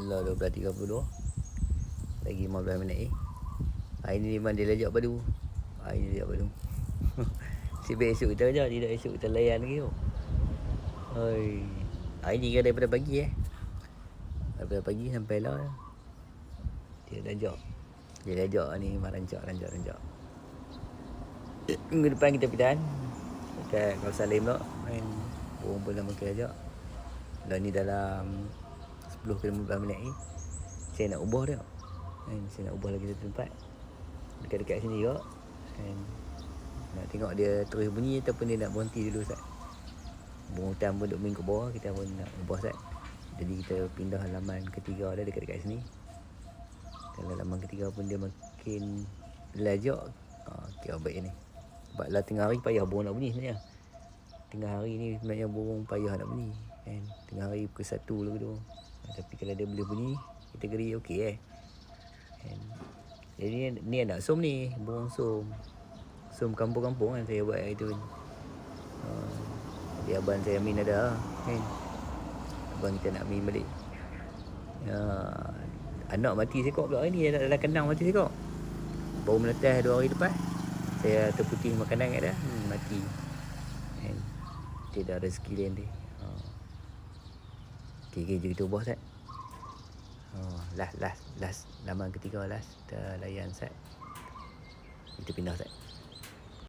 Lah 12.30 lagi 15 minit Hari ni memang dia lejak padu. Hari ni lejak padu. Sibuk esok kita kerja, tidak esok kita layan lagi tu. Oi. Hari ni kan daripada pagi Daripada pagi sampai lah. Dia lejak. Dia lejak ni memang rancak. Minggu depan kita pindahan dekat kawasan lain pula. Main burung pun nama kita lejak. Dah ni dalam 10 ke 15 minit ni saya nak ubah dia. Saya nak ubah lagi satu tempat dekat-dekat sini juga. Nak tengok dia terus bunyi ataupun dia nak berhenti dulu Ustaz. Burung hutan pun duk main kat bawah, kita pun nak ubah Ustaz. Jadi kita pindah halaman ketiga dah dekat-dekat sini. Kalau halaman ketiga pun dia makin lejak, kira baik ni. Sebab lah tengah hari payah burung nak bunyi sebenarnya. Tengah hari ni sebenarnya burung payah nak bunyi kan. Tengah hari pukul 1 lah tu. Tapi kalau dia boleh bunyi, kategori okey kan. Jadi ni anak som ni, burung som. Som kampung-kampung kan saya buat hari tu kan. Jadi abang saya Amin ada kan. Abang kita nak Amin balik. Anak mati seekor pula hari ni, dalam kandang mati seekor. Baru menetas 2 hari lepas. Saya terputih makanan kat dia, mati. Kan. Tidak ada rezeki lain dia. Okay, kita ubah Ustaz. Last laman ketiga last kita layan Ustaz. Kita pindah Ustaz.